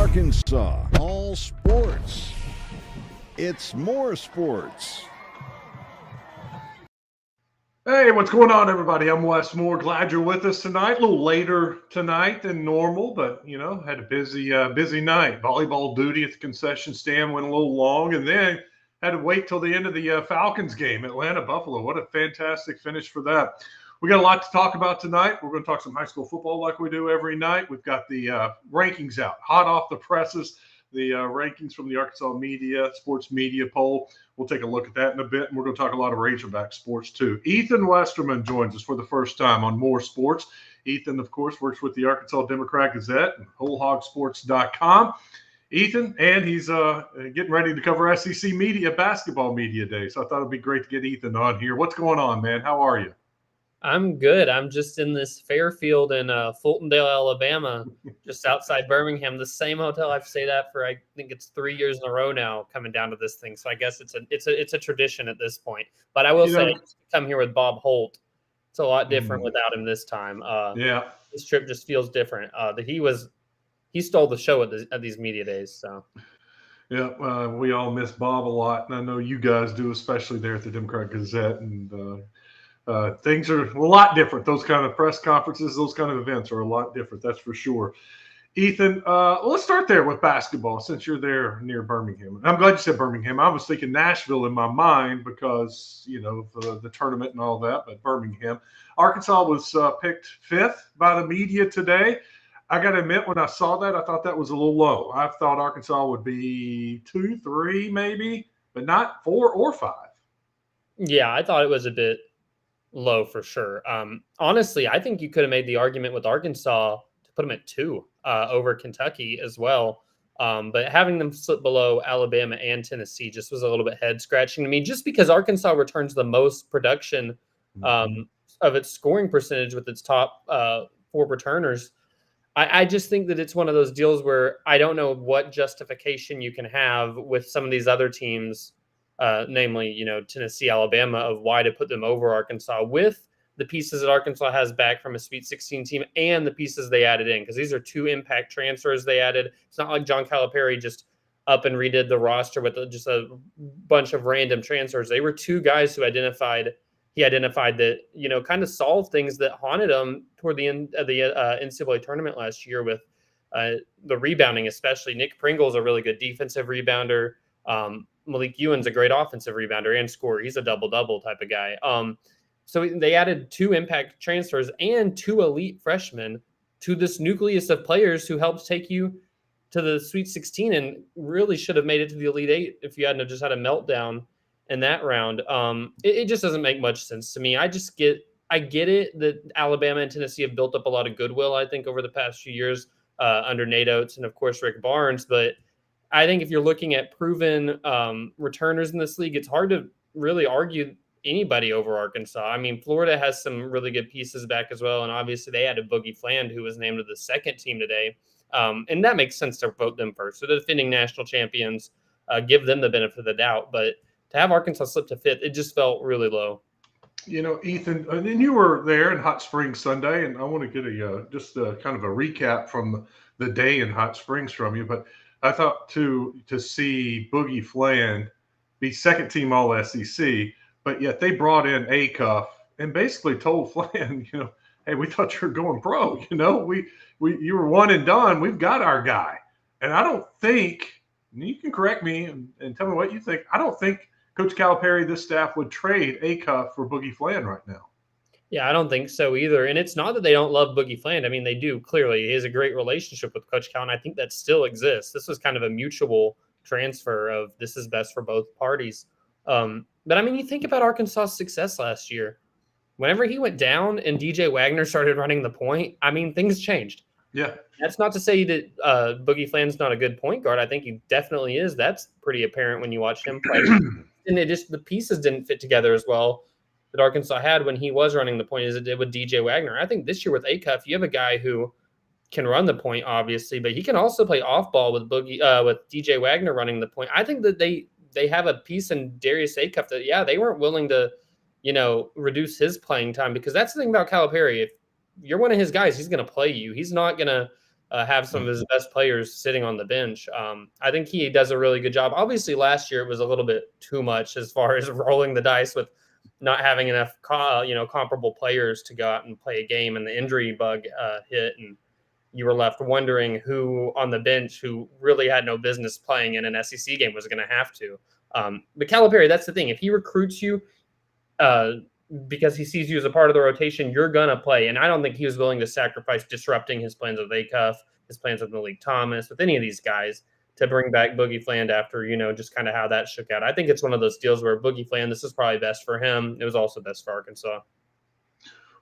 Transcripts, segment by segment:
Arkansas, all sports. It's more sports. Hey, what's going on, everybody? I'm Wess Moore. Glad you're with us tonight. A little later tonight than normal, but had a busy night. Volleyball duty at the concession stand went a little long, and then had to wait till the end of the Falcons game, Atlanta Buffalo. What a fantastic finish for that. We got a lot to talk about tonight. We're going to talk some high school football like we do every night. We've got the rankings out, hot off the presses. The rankings from the Arkansas sports media poll. We'll take a look at that in a bit, and we're going to talk a lot of Razorback sports too. Ethan Westerman joins us for the first time on More Sports. Ethan, of course, works with the Arkansas Democrat Gazette and WholeHogSports.com. Ethan, and he's getting ready to cover SEC basketball media day. So I thought it'd be great to get Ethan on here. What's going on, man? How are you? I'm good. I'm just in this Fairfield in Fultondale, Alabama, just outside Birmingham. The same hotel. I've stayed at for I think it's 3 years in a row now. Coming down to this thing, so I guess it's a tradition at this point. But I will say, come here with Bob Holt. It's a lot different without him this time. This trip just feels different. He stole the show at these media days. So. Yeah, we all miss Bob a lot, and I know you guys do, especially there at the Democrat Gazette. And things are a lot different. Those kind of press conferences, those kind of events are a lot different. That's for sure. Ethan, let's start there with basketball since you're there near Birmingham. I'm glad you said Birmingham. I was thinking Nashville in my mind because, the tournament and all that, but Birmingham. Arkansas was picked 5th by the media today. I got to admit, when I saw that, I thought that was a little low. I thought Arkansas would be 2, 3 maybe, but not 4 or 5. Yeah, I thought it was a bit low for sure. Honestly, I think you could have made the argument with Arkansas to put them at 2 over Kentucky as well. But having them slip below Alabama and Tennessee just was a little bit head scratching to me, just because Arkansas returns the most production of its scoring percentage with its top 4 returners. I just think that it's one of those deals where I don't know what justification you can have with some of these other teams, namely, Tennessee, Alabama, of why to put them over Arkansas with the pieces that Arkansas has back from a Sweet 16 team and the pieces they added in, because these are 2 impact transfers they added. It's not like John Calipari just up and redid the roster with just a bunch of random transfers. They were 2 guys who he identified that, kind of solved things that haunted them toward the end of the NCAA tournament last year with the rebounding, especially. Nick Pringle's a really good defensive rebounder. Malik Ewan's a great offensive rebounder and scorer. He's a double-double type of guy. So they added 2 impact transfers and 2 elite freshmen to this nucleus of players who helped take you to the Sweet 16 and really should have made it to the Elite 8 if you hadn't just had a meltdown in that round. It just doesn't make much sense to me. I get it that Alabama and Tennessee have built up a lot of goodwill, I think, over the past few years under Nate Oates and, of course, Rick Barnes, but I think if you're looking at proven returners in this league, it's hard to really argue anybody over Arkansas. I mean, Florida has some really good pieces back as well, and obviously they added Boogie Fland, who was named to the 2nd team today, and that makes sense to vote them first. So the defending national champions, give them the benefit of the doubt, but to have Arkansas slip to 5th, it just felt really low. Ethan, and you were there in Hot Springs Sunday, and I want to get just kind of a recap from the day in Hot Springs from you, but I thought to see Boogie Fland be 2nd team All SEC, but yet they brought in Acuff and basically told Fland, hey, we thought you were going pro. You were one and done. We've got our guy, and I don't think, and you can correct me and tell me what you think. I don't think Coach Calipari, this staff would trade Acuff for Boogie Fland right now. Yeah, I don't think so either. And it's not that they don't love Boogie Fland. I mean, they do, clearly. He has a great relationship with Coach Cal, and I think that still exists. This was kind of a mutual transfer of this is best for both parties. But, I mean, you think about Arkansas's success last year. Whenever he went down and DJ Wagner started running the point, I mean, things changed. Yeah. That's not to say that Boogie Fland's not a good point guard. I think he definitely is. That's pretty apparent when you watch him play. And the pieces didn't fit together as well that Arkansas had when he was running the point as it did with DJ Wagner. I think this year with Acuff, you have a guy who can run the point, obviously, but he can also play off ball with DJ Wagner running the point. I think that they have a piece in Darius Acuff that, they weren't willing to, reduce his playing time, because that's the thing about Calipari. If you're one of his guys, he's going to play you. He's not going to have some of his best players sitting on the bench. I think he does a really good job. Obviously, last year it was a little bit too much as far as rolling the dice with not having enough, comparable players to go out and play a game, and the injury bug hit, and you were left wondering who on the bench who really had no business playing in an SEC game was going to have to. But Calipari, that's the thing. If he recruits you because he sees you as a part of the rotation, you're going to play. And I don't think he was willing to sacrifice disrupting his plans with Acuff, his plans with Malik Thomas, with any of these guys to bring back Boogie Fland after, just kind of how that shook out. I think it's one of those deals where Boogie Fland, this is probably best for him. It was also best for Arkansas.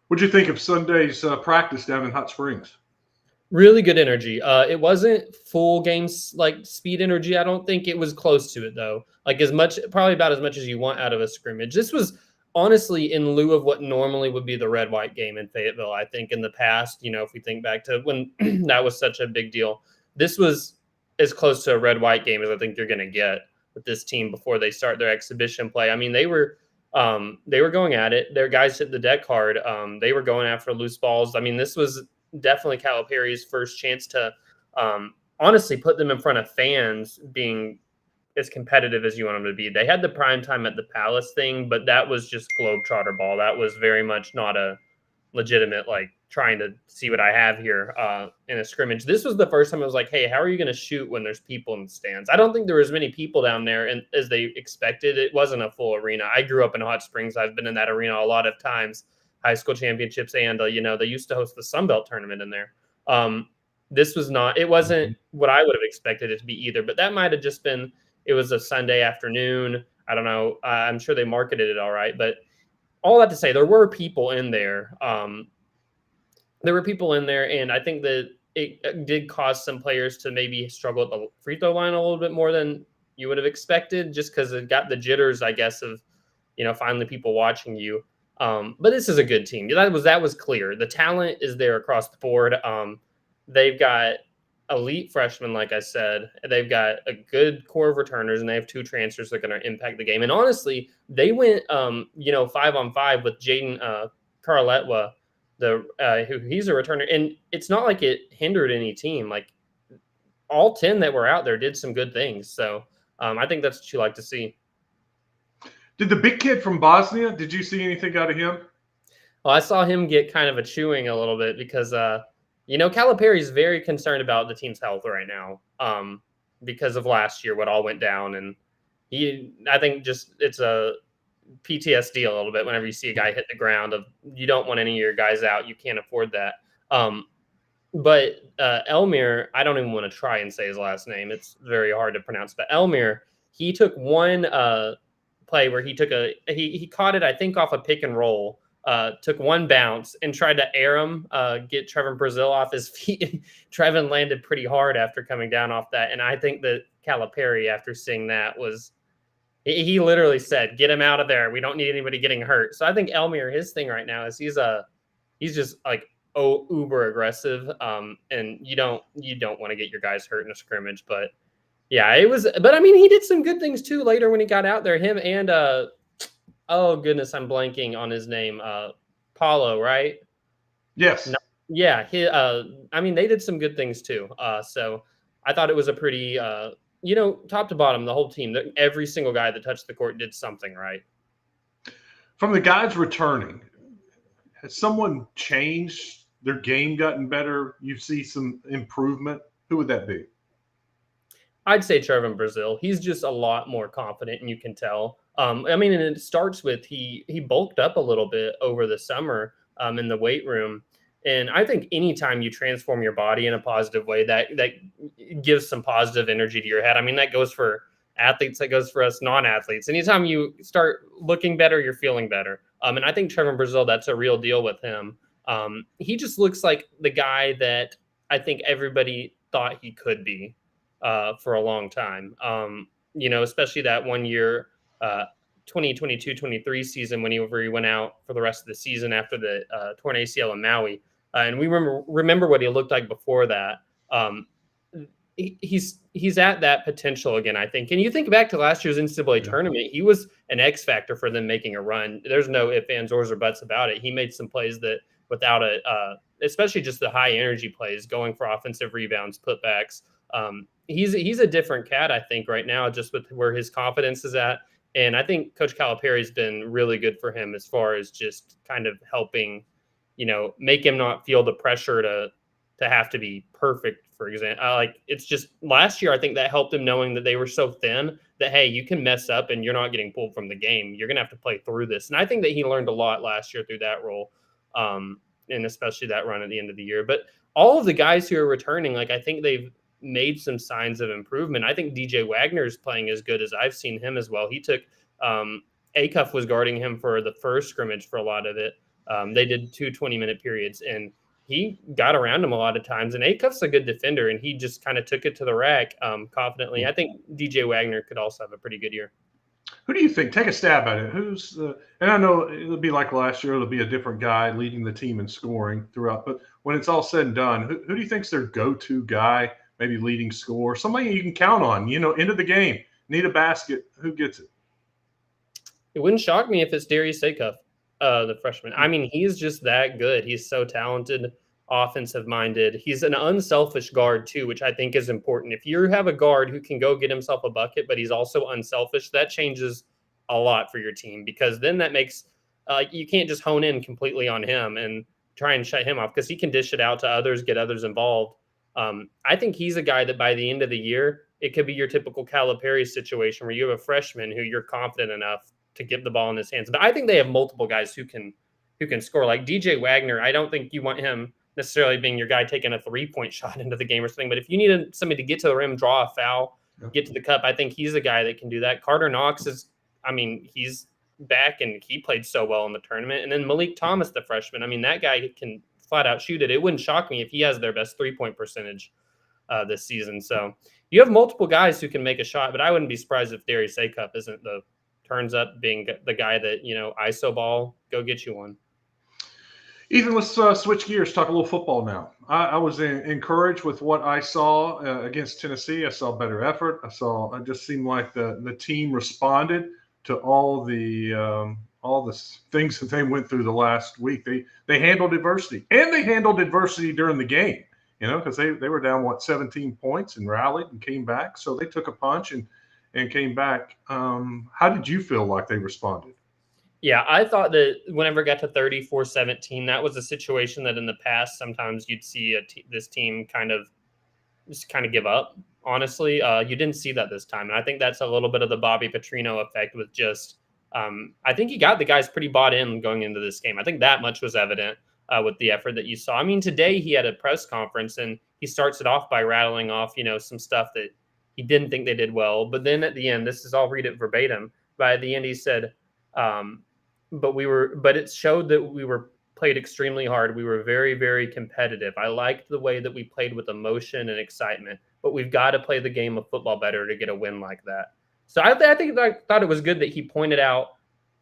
What'd you think of Sunday's practice down in Hot Springs? Really good energy. It wasn't full game speed energy. I don't think it was close to it though. Probably about as much as you want out of a scrimmage. This was honestly in lieu of what normally would be the red-white game in Fayetteville. I think in the past, if we think back to when that was such a big deal, this was as close to a red-white game as I think you're going to get with this team before they start their exhibition play. I mean, they were going at it. Their guys hit the deck hard. They were going after loose balls. I mean, this was definitely Calipari's first chance to honestly put them in front of fans being as competitive as you want them to be. They had the prime time at the Palace thing, but that was just Globetrotter ball. That was very much not a legitimate, trying to see what I have here in a scrimmage. This was the first time I was like, hey, how are you going to shoot when there's people in the stands? I don't think there was many people down there and as they expected. It wasn't a full arena. I grew up in Hot Springs. I've been in that arena a lot of times. High school championships, and they used to host the Sun Belt tournament in there. This was not, it wasn't what I would have expected it to be either, but that might have just been, it was a Sunday afternoon. I don't know. I'm sure they marketed it all right, but all that to say, there were people in there. And I think that it did cause some players to maybe struggle at the free throw line a little bit more than you would have expected, just because it got the jitters, I guess, of, finally people watching you. But this is a good team. That was clear. The talent is there across the board. They've got elite freshmen, like I said. They've got a good core of returners, and they have 2 transfers that are going to impact the game. And honestly, they went, 5-on-5 with Jaden Carletwa, he's a returner. And it's not like it hindered any team. All 10 that were out there did some good things. So I think that's what you like to see. Did the big kid from Bosnia, did you see anything out of him? Well, I saw him get kind of a chewing a little bit because, Calipari's very concerned about the team's health right now because of last year, what all went down. And I think it's a PTSD a little bit whenever you see a guy hit the ground of you don't want any of your guys out. You can't afford that. But Elmir, I don't even want to try and say his last name. It's very hard to pronounce. But Elmir, he took one play where he caught it, I think, off a pick and roll, took one bounce and tried to air him, get Trevin Brazil off his feet. And Trevin landed pretty hard after coming down off that. And I think that Calipari, after seeing that, he literally said, get him out of there. We don't need anybody getting hurt. So I think Elmir, his thing right now is he's just uber aggressive. And you don't want to get your guys hurt in a scrimmage, but yeah, but I mean, he did some good things too later when he got out there. Him and, oh goodness, I'm blanking on his name. Paulo, right? Yes. No, yeah. I mean, they did some good things too. So I thought it was a pretty, top to bottom, the whole team, every single guy that touched the court did something right. From the guys returning, has someone changed their game, gotten better? You see some improvement? Who would that be? I'd say Trevin Brazil. He's just a lot more confident, and you can tell. And it starts with he bulked up a little bit over the summer in the weight room. And I think anytime you transform your body in a positive way, that gives some positive energy to your head. I mean, that goes for athletes, that goes for us non-athletes. Anytime you start looking better, you're feeling better. And I think Trevin Brazil, that's a real deal with him. He just looks like the guy that I think everybody thought he could be. For a long time, especially that 1 year, 2022-23 season when he went out for the rest of the season after the torn ACL in Maui. And we remember what he looked like before that. He's at that potential again, I think. And you think back to last year's NCAA tournament, he was an X factor for them making a run. There's no ifs, ands, ors, or buts about it. He made some plays that without especially just the high energy plays, going for offensive rebounds, putbacks. He's a different cat, I think, right now, just with where his confidence is at. And I think Coach Calipari's been really good for him as far as just kind of helping, make him not feel the pressure to have to be perfect, for example. Like, it's just last year, I think that helped him, knowing that they were so thin that, hey, you can mess up and you're not getting pulled from the game. You're going to have to play through this. And I think that he learned a lot last year through that role, and especially that run at the end of the year. But all of the guys who are returning, like, I think they've made some signs of improvement. I think DJ Wagner's playing as good as I've seen him as well. He took Acuff was guarding him for the first scrimmage for a lot of it. They did 2 20-minute periods, and he got around him a lot of times. And Acuff's a good defender, and he just kind of took it to the rack confidently. I think DJ Wagner could also have a pretty good year. Who do you think? Take a stab at it. And I know it'll be like last year. It'll be a different guy leading the team in scoring throughout. But when it's all said and done, who do you think's their go-to guy, maybe leading scorer, somebody you can count on, end of the game, need a basket, who gets it? It wouldn't shock me if it's Darius Acuff, the freshman. I mean, he's just that good. He's so talented, offensive-minded. He's an unselfish guard, too, which I think is important. If you have a guard who can go get himself a bucket, but he's also unselfish, that changes a lot for your team, because then that makes you can't just hone in completely on him and try and shut him off, because he can dish it out to others, get others involved. I think he's a guy that by the end of the year, it could be your typical Calipari situation where you have a freshman who you're confident enough to give the ball in his hands. But I think they have multiple guys who can score. Like DJ Wagner, I don't think you want him necessarily being your guy taking a 3-point shot into the game or something. But if you need somebody to get to the rim, draw a foul, get to the cup, I think he's a guy that can do that. Carter Knox he's back, and he played so well in the tournament. And then Malik Thomas, the freshman, that guy can flat out shoot it. It wouldn't shock me if he has their best 3-point percentage this season. So you have multiple guys who can make a shot, but I wouldn't be surprised if Darius Acuff isn't turns up being the guy that, ISO ball, go get you one. Ethan, let's switch gears, talk a little football now. I was encouraged with what I saw against Tennessee. I saw better effort. It just seemed like the team responded to all the things that they went through the last week. They handled adversity, and they handled adversity during the game, because they were down, 17 points and rallied and came back. So they took a punch and came back. How did you feel like they responded? Yeah, I thought that whenever it got to 34-17, that was a situation that in the past sometimes you'd see this team kind of give up. Honestly, you didn't see that this time, and I think that's a little bit of the Bobby Petrino effect with just. I think he got the guys pretty bought in going into this game. I think that much was evident with the effort that you saw. Today he had a press conference, and he starts it off by rattling off, some stuff that he didn't think they did well. But then at the end, I'll read it verbatim. By the end, he said, but it showed that we were played extremely hard. We were very, very competitive. I liked the way that we played with emotion and excitement, but we've got to play the game of football better to get a win like that. So I thought it was good that he pointed out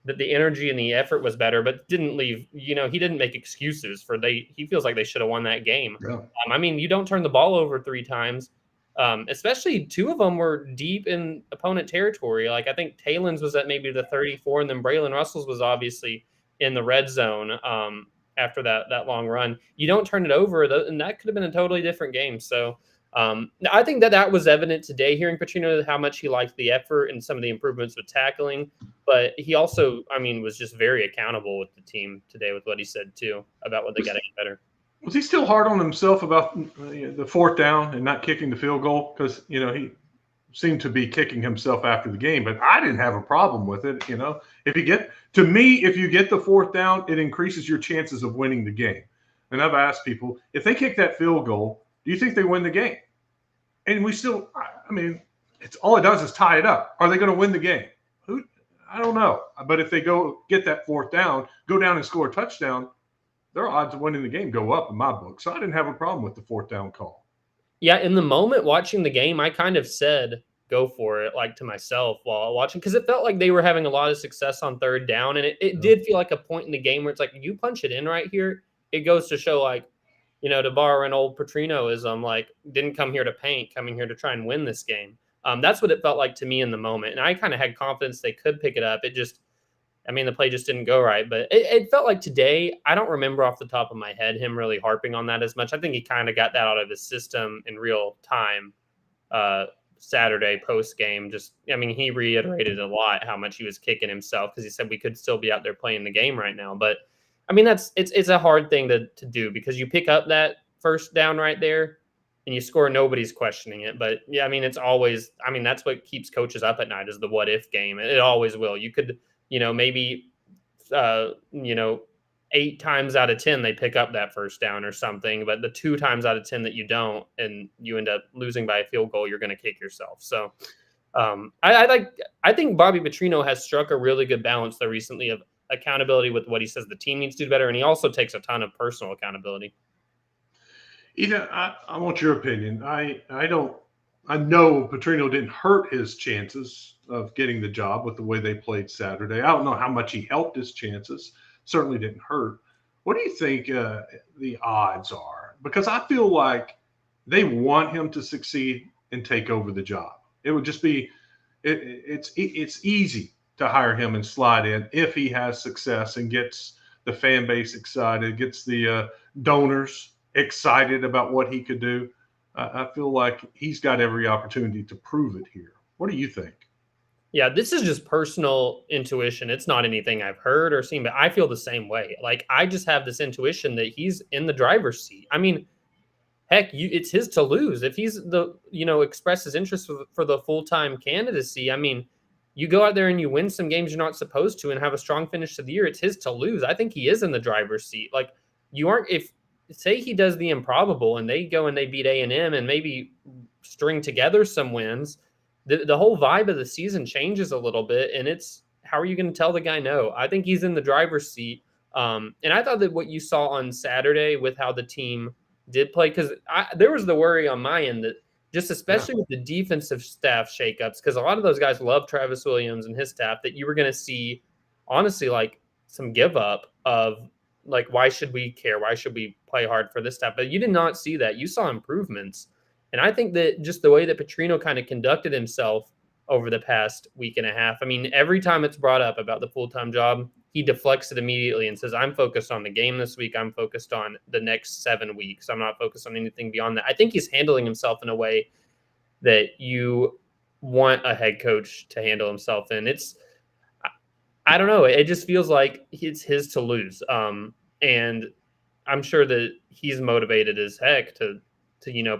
that the energy and the effort was better, but didn't leave, he didn't make excuses he feels like they should have won that game. Yeah. You don't turn the ball over 3 times. Especially 2 of them were deep in opponent territory. Like, I think Talen's was at maybe the 34, and then Braylon Russell's was obviously in the red zone after that long run. You don't turn it over, and that could have been a totally different game. So I think that was evident today, hearing Petrino how much he liked the effort and some of the improvements with tackling. But he also, was just very accountable with the team today with what he said, too, about what they got to get better. Was he still hard on himself about the 4th down and not kicking the field goal? Because, he seemed to be kicking himself after the game, but I didn't have a problem with it. If you get the 4th down, it increases your chances of winning the game. And I've asked people, if they kick that field goal, do you think they win the game? And we still, it's all it does is tie it up. Are they going to win the game? I don't know. But if they go get that 4th down, go down and score a touchdown, their odds of winning the game go up in my book. So I didn't have a problem with the 4th down call. Yeah, in the moment watching the game, I kind of said, go for it, like to myself while watching, because it felt like they were having a lot of success on 3rd down. And it did feel like a point in the game where it's like, you punch it in right here, it goes to show, like, to borrow an old Petrinoism, like, didn't come here to paint, coming here to try and win this game. That's what it felt like to me in the moment. And I kind of had confidence they could pick it up. It just, I mean, the play just didn't go right. But it felt like today, I don't remember off the top of my head him really harping on that as much. I think he kind of got that out of his system in real time Saturday post game. He reiterated a lot how much he was kicking himself because he said we could still be out there playing the game right now. But I mean, it's a hard thing to do because you pick up that first down right there and you score, nobody's questioning it. But yeah, I mean, it's always, I mean, that's what keeps coaches up at night is the what if game. It always will. You could, maybe, 8 times out of 10, they pick up that first down or something, but the 2 times out of 10 that you don't, and you end up losing by a field goal, you're going to kick yourself. So I think Bobby Petrino has struck a really good balance though recently of accountability with what he says the team needs to do better. And he also takes a ton of personal accountability. Ethan, I want your opinion. I know Petrino didn't hurt his chances of getting the job with the way they played Saturday. I don't know how much he helped his chances. Certainly didn't hurt. What do you think the odds are? Because I feel like they want him to succeed and take over the job. It would just be it's easy to hire him and slide in if he has success and gets the fan base excited, gets the donors excited about what he could do. I feel like he's got every opportunity to prove it here. What do you think? Yeah, this is just personal intuition. It's not anything I've heard or seen, but I feel the same way. Like, I just have this intuition that he's in the driver's seat. I mean, heck, it's his to lose. If he's expresses interest for the full-time candidacy, I mean, you go out there and you win some games you're not supposed to and have a strong finish to the year, it's his to lose. I think he is in the driver's seat. Like, if say he does the improbable and they go and they beat A&M and maybe string together some wins, the whole vibe of the season changes a little bit. And it's, how are you going to tell the guy no? I think he's in the driver's seat. And I thought that what you saw on Saturday with how the team did play, because there was the worry on my end that just especially with the defensive staff shakeups, because a lot of those guys love Travis Williams and his staff, that you were going to see, honestly, like some give up of like, why should we care? Why should we play hard for this staff? But you did not see that. You saw improvements. And I think that just the way that Petrino kind of conducted himself over the past week and a half, I mean, every time it's brought up about the full-time job, he deflects it immediately and says, I'm focused on the game this week. I'm focused on the next 7 weeks. I'm not focused on anything beyond that. I think he's handling himself in a way that you want a head coach to handle himself in. I don't know. It just feels like it's his to lose. And I'm sure that he's motivated as heck to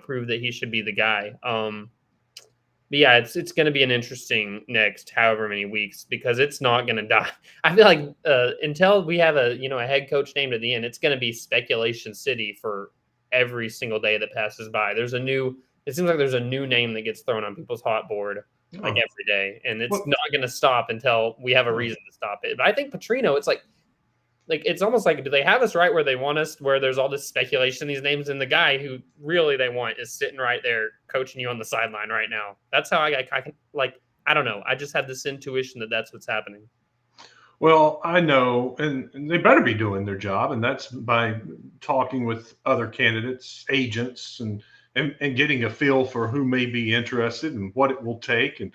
prove that he should be the guy. But yeah, it's going to be an interesting next however many weeks because it's not going to die. I feel like until we have a head coach named at the end, it's going to be speculation city for every single day that passes by. It seems like there's a new name that gets thrown on people's hot board like every day, and it's not going to stop until we have a reason to stop it. But I think Petrino, it's like it's almost like, do they have us right where they want us, where there's all this speculation, these names, and the guy who really they want is sitting right there coaching you on the sideline right now. That's how I can, like, I don't know. I just have this intuition that that's what's happening. Well, I know, and they better be doing their job, and that's by talking with other candidates, agents, and getting a feel for who may be interested and what it will take, and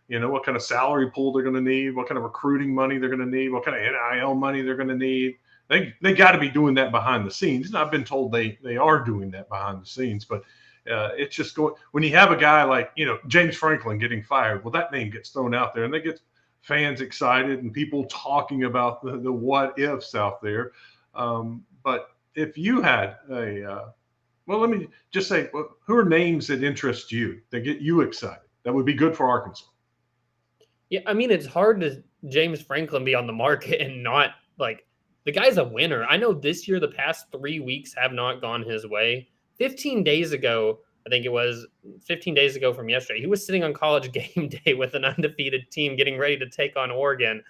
what kind of salary pool they're going to need, what kind of recruiting money they're going to need, what kind of NIL money they're going to need. They got to be doing that behind the scenes. And I've been told they are doing that behind the scenes, but it's just going, when you have a guy like, James Franklin getting fired, well, that name gets thrown out there and they get fans excited and people talking about the what ifs out there. But if you had let me just say, who are names that interest you, that get you excited, that would be good for Arkansas? Yeah, I mean, it's hard to James Franklin be on the market and not, like, the guy's a winner. I know this year, the past 3 weeks have not gone his way. 15 days ago, I think it was 15 days ago from yesterday, he was sitting on College game day with an undefeated team getting ready to take on Oregon.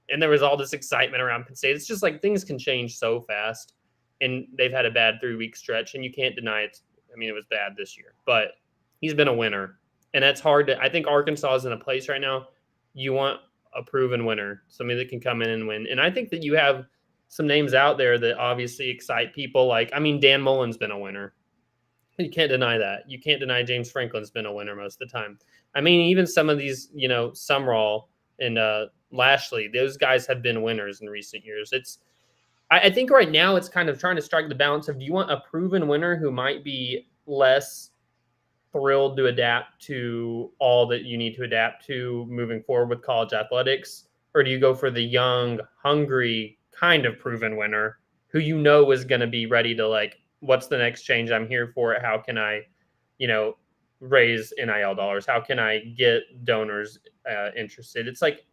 And there was all this excitement around Penn State. It's just like things can change so fast. And they've had a bad 3-week stretch, and you can't deny it. I mean, it was bad this year, but he's been a winner. And that's hard I think Arkansas is in a place right now. You want a proven winner, somebody that can come in and win. And I think that you have some names out there that obviously excite people. Like, I mean, Dan Mullen's been a winner. You can't deny that. You can't deny James Franklin's been a winner most of the time. I mean, even some of these, Sumrall and Lashley. Those guys have been winners in recent years. I think right now it's kind of trying to strike the balance of, do you want a proven winner who might be less thrilled to adapt to all that you need to adapt to moving forward with college athletics? Or do you go for the young, hungry, kind of proven winner who is going to be ready to, like, what's the next change? I'm here for it. How can I, raise NIL dollars? How can I get donors interested? It's like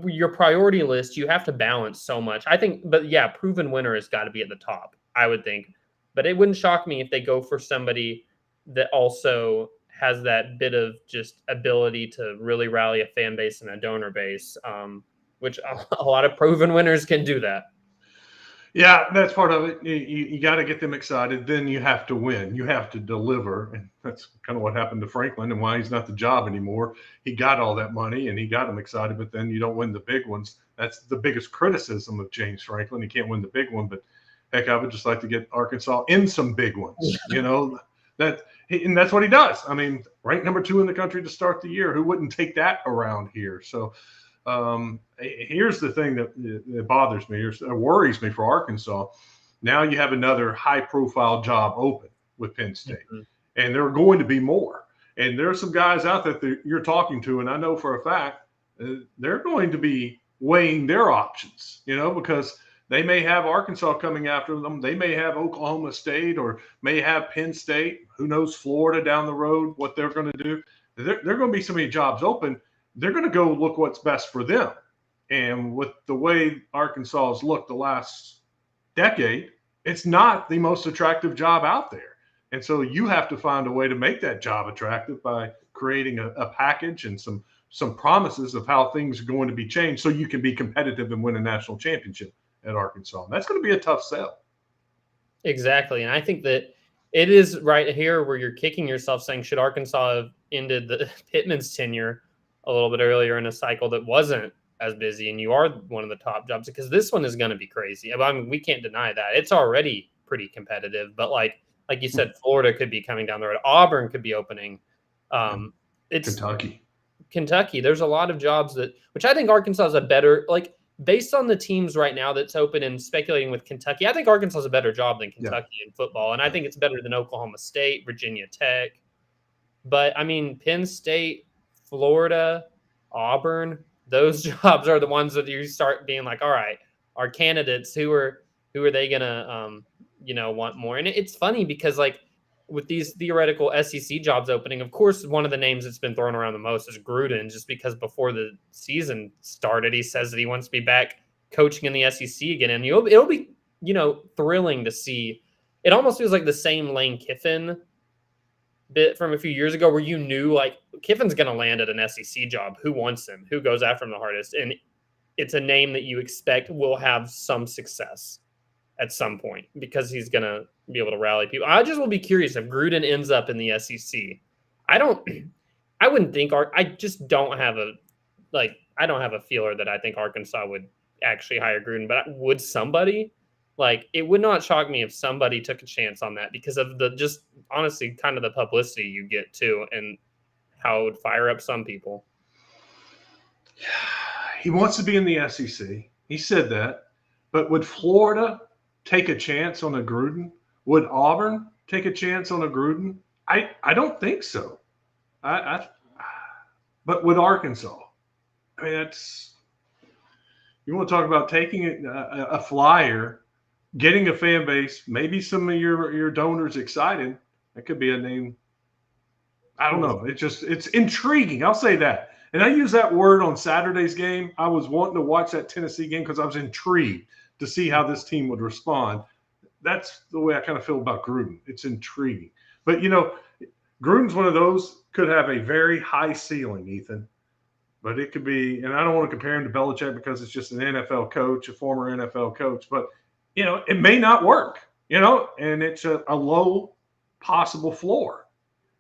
your priority list. You have to balance so much, I think. But yeah, proven winner has got to be at the top, I would think. But it wouldn't shock me if they go for somebody that also has that bit of just ability to really rally a fan base and a donor base, which a lot of proven winners can do that. Yeah, that's part of it. You got to get them excited. Then you have to win. You have to deliver. And that's kind of what happened to Franklin and why he's not the job anymore. He got all that money and he got them excited, but then you don't win the big ones. That's the biggest criticism of James Franklin. He can't win the big one, but heck, I would just like to get Arkansas in some big ones, and that's what he does. I mean, ranked number 2 in the country to start the year. Who wouldn't take that around here? So here's the thing that bothers me, or worries me for Arkansas. Now you have another high-profile job open with Penn State, and there are going to be more. And there are some guys out there that you're talking to, and I know for a fact they're going to be weighing their options, because they may have Arkansas coming after them. They may have Oklahoma State or may have Penn State. Who knows, Florida down the road, what they're going to do. There are going to be so many jobs open. They're going to go look what's best for them. And with the way Arkansas has looked the last decade, it's not the most attractive job out there. And so you have to find a way to make that job attractive by creating a package and some promises of how things are going to be changed so you can be competitive and win a national championship at Arkansas. And that's going to be a tough sell. Exactly. And I think that it is right here where you're kicking yourself saying, should Arkansas have ended the Pittman's tenure a little bit earlier in a cycle that wasn't as busy, and you are one of the top jobs? Because this one is going to be crazy. I mean, we can't deny that. It's already pretty competitive, but like you said, Florida could be coming down the road. Auburn could be opening. It's Kentucky. There's a lot of jobs which I think Arkansas is a better, based on the teams right now that's open and speculating with Kentucky, I think Arkansas is a better job than Kentucky in football. And I think it's better than Oklahoma State, Virginia Tech. But I mean, Penn State, Florida, Auburn, those jobs are the ones that you start being like, all right, our candidates, who are they going to, want more? And it's funny because with these theoretical SEC jobs opening, of course, one of the names that's been thrown around the most is Gruden, just because before the season started, he says that he wants to be back coaching in the SEC again. And it'll be, thrilling to see. It almost feels like the same Lane Kiffin bit from a few years ago where you knew Kiffin's going to land at an SEC job. Who wants him? Who goes after him the hardest? And it's a name that you expect will have some success at some point because he's going to be able to rally people. I just will be curious if Gruden ends up in the SEC. I wouldn't think, I just don't have I don't have a feeler that I think Arkansas would actually hire Gruden, but would somebody? It would not shock me if somebody took a chance on that because of the just honestly kind of the publicity you get too and how it would fire up some people. He wants to be in the SEC. He said that. But would Florida take a chance on a Gruden? Would Auburn take a chance on a Gruden? I don't think so. But would Arkansas? I mean, you want to talk about taking a flyer, getting a fan base, maybe some of your donors excited. That could be a name. I don't know. It's intriguing. I'll say that. And I use that word on Saturday's game. I was wanting to watch that Tennessee game because I was intrigued to see how this team would respond. That's the way I kind of feel about Gruden. It's intriguing. But, Gruden's one of those, could have a very high ceiling, Ethan. But it could be, and I don't want to compare him to Belichick because it's just an NFL coach, a former NFL coach. But, it may not work, and it's a low possible floor.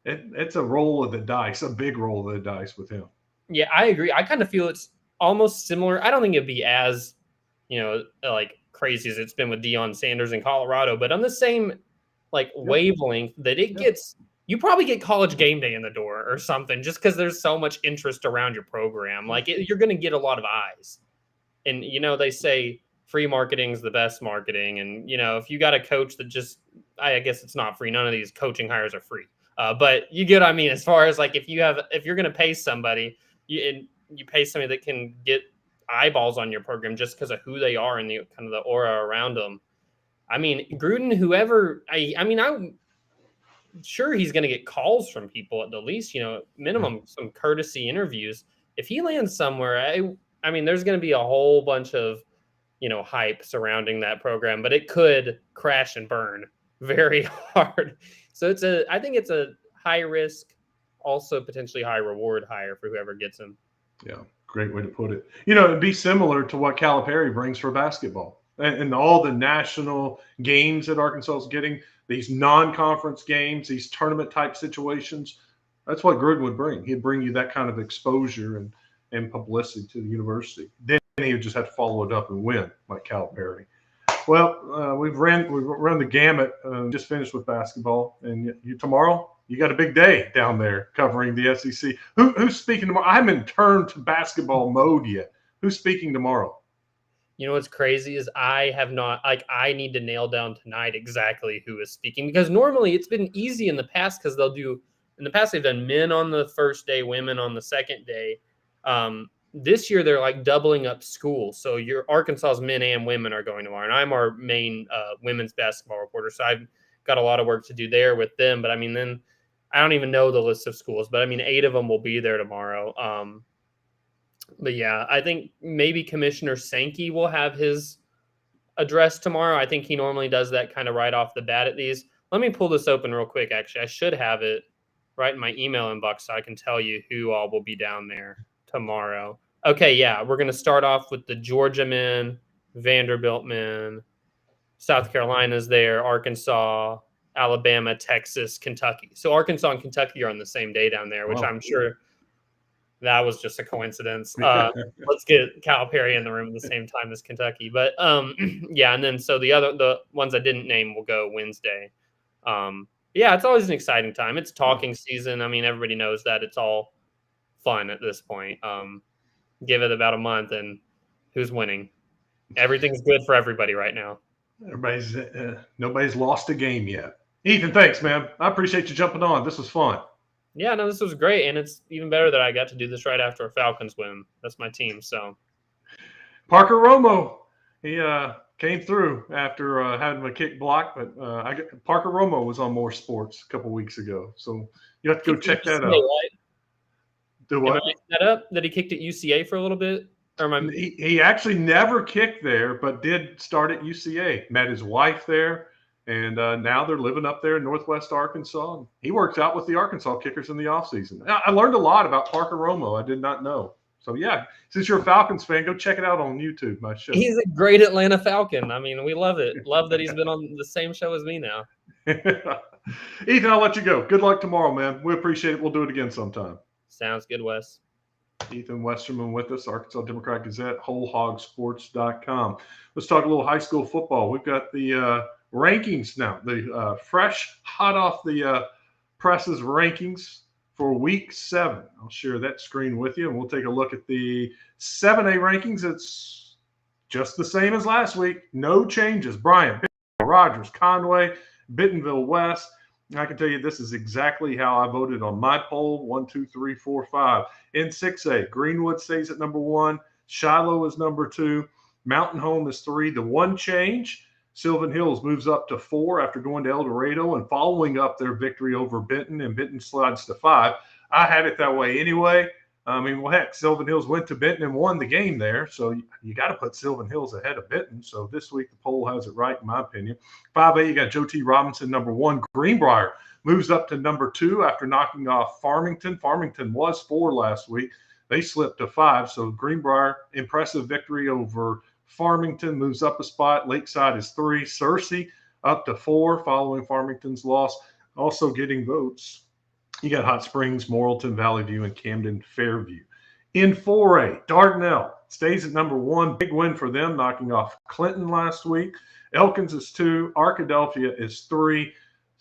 It's a roll of the dice, a big roll of the dice with him. Yeah, I agree. I kind of feel it's almost similar. I don't think it'd be as, crazy as it's been with Deion Sanders in Colorado, but on the same wavelength that it gets, you probably get college game day in the door or something just because there's so much interest around your program. Like you're going to get a lot of eyes. And, they say free marketing is the best marketing. And, if you got a coach that just, I guess it's not free. None of these coaching hires are free. But you get what I mean, as far as like, if you're going to pay somebody, you pay somebody that can get eyeballs on your program just because of who they are and the kind of the aura around them. I mean, Gruden, whoever, I'm sure he's going to get calls from people at the least, minimum some courtesy interviews. If he lands somewhere, I mean, there's going to be a whole bunch of, hype surrounding that program, but it could crash and burn very hard. So I think it's a high risk, also potentially high reward hire for whoever gets him. Yeah, great way to put it. It'd be similar to what Calipari brings for basketball and all the national games that Arkansas is getting, these non-conference games, these tournament-type situations. That's what Gruden would bring. He'd bring you that kind of exposure and publicity to the university. Then he would just have to follow it up and win, like Calipari. Well, we've run the gamut. Just finished with basketball, and tomorrow you got a big day down there covering the SEC. Who's speaking tomorrow? I haven't turned to basketball mode yet. Who's speaking tomorrow? What's crazy is I have not, I need to nail down tonight exactly who is speaking, because normally it's been easy in the past because in the past they've done men on the first day, women on the second day. This year they're like doubling up schools. So your Arkansas's men and women are going tomorrow. And I'm our main women's basketball reporter. So I've got a lot of work to do there with them. But I mean, then I don't even know the list of schools, but I mean, 8 of them will be there tomorrow. But yeah, I think maybe Commissioner Sankey will have his address tomorrow. I think he normally does that kind of right off the bat at these. Let me pull this open real quick. Actually, I should have it right in my email inbox so I can tell you who all will be down there tomorrow. Okay, yeah, we're going to start off with the Georgia men, Vanderbilt men, South Carolina's there, Arkansas, Alabama, Texas, Kentucky. So Arkansas and Kentucky are on the same day down there, which I'm sure that was just a coincidence. Let's get Calipari in the room at the same time as Kentucky. But yeah, and then so the ones I didn't name will go Wednesday. Yeah, it's always an exciting time. It's talking season. I mean, everybody knows that it's all fun at this point. Give it about a month and who's winning? Everything's good for everybody right now. Nobody's lost a game yet. Ethan, thanks, man. I appreciate you jumping on. This was fun. Yeah, no, this was great, and it's even better that I got to do this right after a Falcons win. That's my team. So Parker Romo, he came through after having a kick block, but Parker Romo was on More Sports a couple weeks ago, so you have to go check that out. Right? Do what? Am I making that up? That he kicked at UCA for a little bit? He actually never kicked there, but did start at UCA. Met his wife there. And now they're living up there in Northwest Arkansas. He works out with the Arkansas kickers in the offseason. I learned a lot about Parker Romo I did not know. So, yeah, since you're a Falcons fan, go check it out on YouTube, my show. He's a great Atlanta Falcon. I mean, we love it. Love that he's been on the same show as me now. Ethan, I'll let you go. Good luck tomorrow, man. We appreciate it. We'll do it again sometime. Sounds good, Wes. Ethan Westerman with us, Arkansas Democrat Gazette, WholeHogSports.com. Let's talk a little high school football. We've got the rankings now, the fresh, hot off the presses rankings for week 7. I'll share that screen with you, and we'll take a look at the 7A rankings. It's just the same as last week. No changes. Bryant, Rogers, Conway, Bentonville West. I can tell you this is exactly how I voted on my poll. 1, 2, 3, 4, 5. In 6A, Greenwood stays at number 1. Shiloh is number 2. Mountain Home is 3. The one change, Sylvan Hills moves up to 4 after going to El Dorado and following up their victory over Benton, and Benton slides to 5. I had it that way anyway. I mean, well, heck, Sylvan Hills went to Benton and won the game there, so you got to put Sylvan Hills ahead of Benton. So this week the poll has it right, in my opinion. 5A, you got Joe T. Robinson, number 1. Greenbrier moves up to number 2 after knocking off Farmington. Farmington was 4 last week. They slipped to 5, so Greenbrier, impressive victory over Farmington, moves up a spot. Lakeside is 3. Searcy up to 4 following Farmington's loss. Also getting votes, you got Hot Springs, Morrilton, Valley View, and Camden Fairview. In 4A, Dardanelle stays at number 1. Big win for them, knocking off Clinton last week. Elkins is 2. Arkadelphia is 3.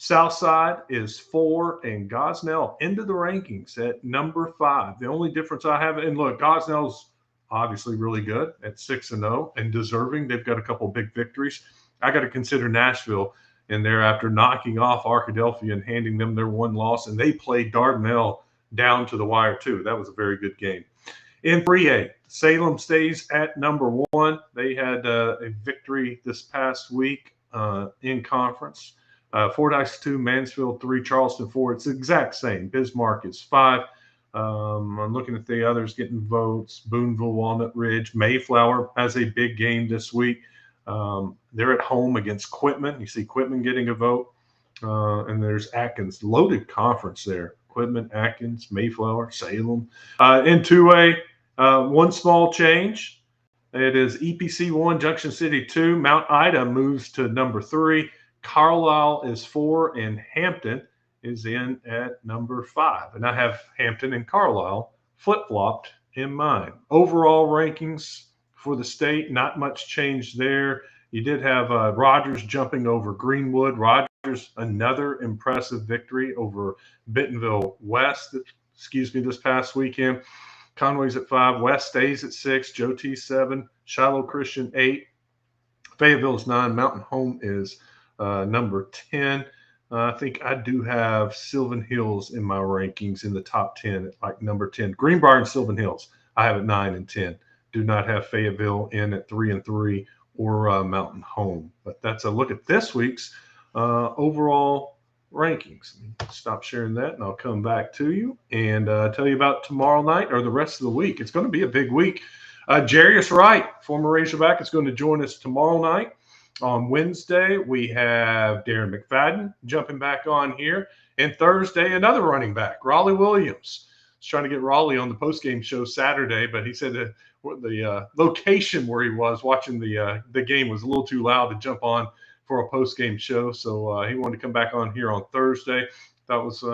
Southside is 4, and Gosnell into the rankings at number 5. The only difference I have, and look, Gosnell's obviously really good at 6-0 and deserving. They've got a couple big victories. I got to consider Nashville in there after knocking off Arkadelphia and handing them their one loss, and they played Dardanelle down to the wire too. That was a very good game. In 3A, Salem stays at number 1. They had a victory this past week in conference. Fordyce 2, Mansfield 3, Charleston 4. It's the exact same. Bismarck is 5. I'm looking at the others getting votes. Boonville, Walnut Ridge, Mayflower has a big game this week. They're at home against Quitman. You see Quitman getting a vote. And there's Atkins. Loaded conference there. Quitman, Atkins, Mayflower, Salem. In 2A, one small change. It is EPC 1, Junction City 2. Mount Ida moves to number 3. Carlisle is 4, and Hampton is in at number 5. And I have Hampton and Carlisle flip-flopped in mine. Overall rankings for the state, not much change there. You did have Rogers jumping over Greenwood. Rogers, another impressive victory over Bentonville West, this past weekend. Conway's at 5. West stays at 6. Joe T 7. Shiloh Christian 8. Fayetteville is 9. Mountain Home is number 10. I think I do have Sylvan Hills in my rankings in the top 10 at like number 10. Greenbrier and Sylvan Hills, I have at 9 and 10. Do not have Fayetteville in at 3 and 3 or Mountain Home. But that's a look at this week's overall rankings. Stop sharing that, and I'll come back to you and tell you about tomorrow night or the rest of the week. It's going to be a big week. Jarius Wright, former Razorback, is going to join us tomorrow night. On Wednesday, we have Darren McFadden jumping back on here. And Thursday, another running back, Raleigh Williams. I was trying to get Raleigh on the postgame show Saturday, but he said that the location where he was watching the game was a little too loud to jump on for a postgame show. So he wanted to come back on here on Thursday. That was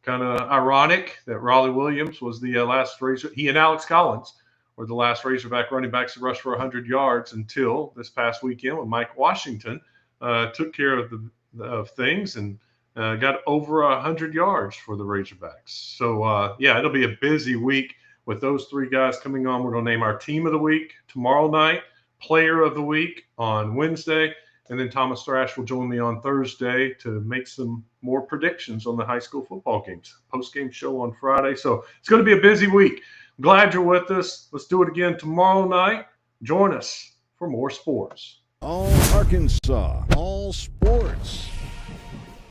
kind of ironic that Raleigh Williams was the last Razor. He and Alex Collins were the last Razorback running backs to rush for 100 yards until this past weekend when Mike Washington took care of things and got over 100 yards for the Razorbacks. So, it'll be a busy week with those 3 guys coming on. We're going to name our team of the week tomorrow night, player of the week on Wednesday, and then Thomas Thrash will join me on Thursday to make some more predictions on the high school football games. Post-game show on Friday. So it's going to be a busy week. Glad you're with us. Let's do it again tomorrow night. Join us for more sports. All Arkansas, all sports.